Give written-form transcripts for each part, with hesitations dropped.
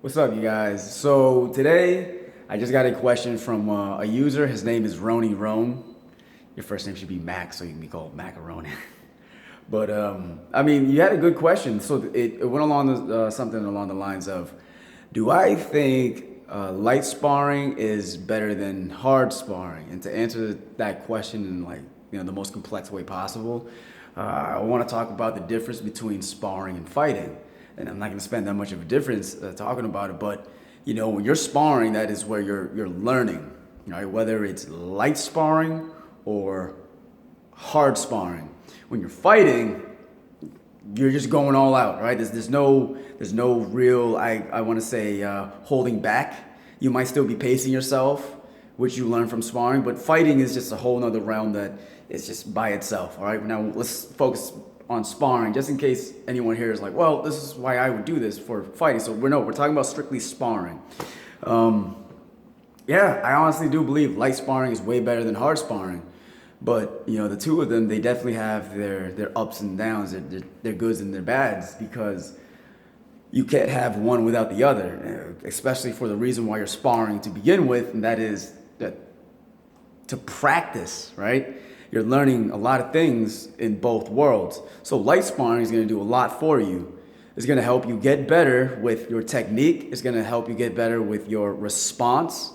What's up, you guys? So today I just got a question from a user. His name is Roni Rome. Your first name should be Mac, so you can be called Macaroni. But I mean, you had a good question. So it went along something along the lines of, do I think light sparring is better than hard sparring? And to answer that question in the most complex way possible, I want to talk about the difference between sparring and fighting. And I'm not going to spend that much of a difference talking about it, but when you're sparring, that is where you're learning, right? Whether it's light sparring or hard sparring. When you're fighting, you're just going all out, right? There's no real I want to say holding back. You might still be pacing yourself, which you learn from sparring, but fighting is just a whole nother realm that is just by itself. All right, now let's focus on sparring, just in case anyone here is like, well, this is why I would do this for fighting. So we're talking about strictly sparring. Yeah, I honestly do believe light sparring is way better than hard sparring. But the two of them, they definitely have their ups and downs, their goods and their bads, because you can't have one without the other, especially for the reason why you're sparring to begin with, and that is that to practice, right? You're learning a lot of things in both worlds. So light sparring is going to do a lot for you. It's going to help you get better with your technique. It's going to help you get better with your response.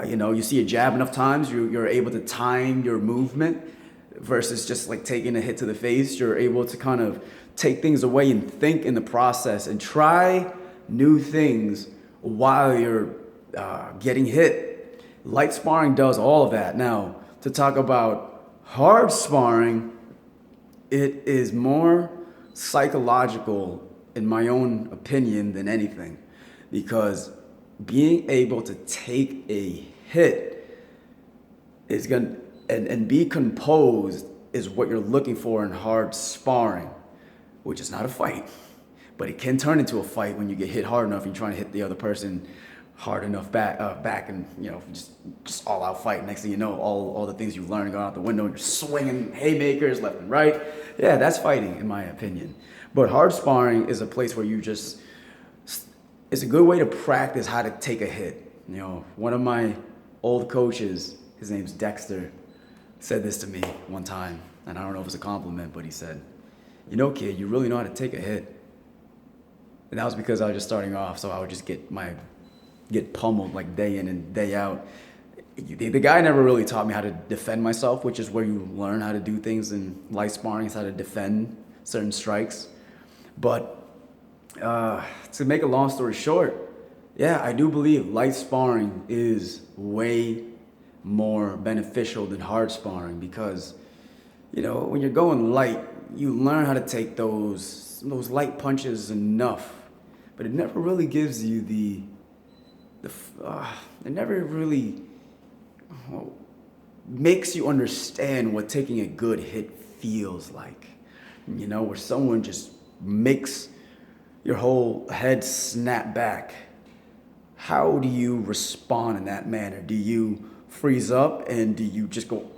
You see a jab enough times, you're able to time your movement versus just like taking a hit to the face. You're able to kind of take things away and think in the process and try new things while you're getting hit. Light sparring does all of that. Now, to talk about hard sparring, it is more psychological, in my own opinion, than anything, because being able to take a hit is going and be composed is what you're looking for in hard sparring, which is not a fight, but it can turn into a fight when you get hit hard enough and you're trying to hit the other person hard enough back, and just all out fight. Next thing you know, all the things you've learned go out the window, and you're swinging haymakers left and right. Yeah, that's fighting, in my opinion. But hard sparring is a place where it's a good way to practice how to take a hit. One of my old coaches, his name's Dexter, said this to me one time, and I don't know if it's a compliment, but he said, kid, you really know how to take a hit. And that was because I was just starting off, so I would just get pummeled like day in and day out. The guy never really taught me how to defend myself, which is where you learn how to do things in light sparring, is how to defend certain strikes. But to make a long story short, yeah, I do believe light sparring is way more beneficial than hard sparring, because when you're going light, you learn how to take those light punches enough, but it never really gives you it never really makes you understand what taking a good hit feels like. Where someone just makes your whole head snap back. How do you respond in that manner? Do you freeze up and do you just go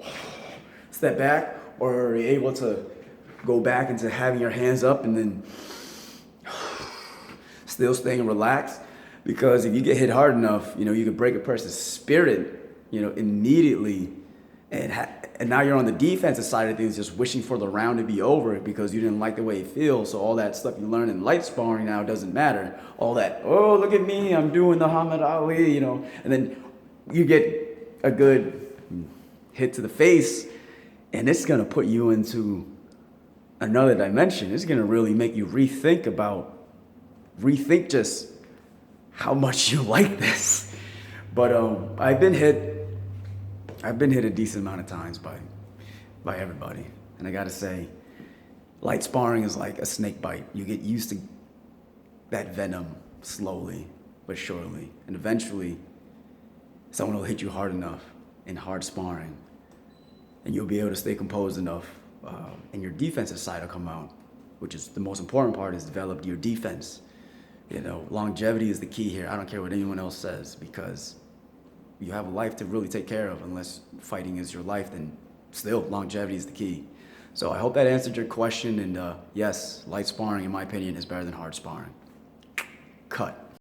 step back, or are you able to go back into having your hands up and then still staying relaxed? Because if you get hit hard enough, you can break a person's spirit, immediately, and now you're on the defensive side of things, just wishing for the round to be over because you didn't like the way it feels. So all that stuff you learn in light sparring now doesn't matter. All that, oh, look at me, I'm doing the Muhammad Ali, and then you get a good hit to the face, and it's gonna put you into another dimension. It's gonna really make you rethink just how much you like this. But I've been hit a decent amount of times by everybody, and I gotta say, light sparring is like a snake bite. You get used to that venom slowly but surely, and eventually someone will hit you hard enough in hard sparring, and you'll be able to stay composed enough, and your defensive side will come out, which is the most important part, is develop your defense. Longevity is the key here. I don't care what anyone else says, because you have a life to really take care of. Unless fighting is your life, then still longevity is the key. So I hope that answered your question. And yes, light sparring, in my opinion, is better than hard sparring. Cut.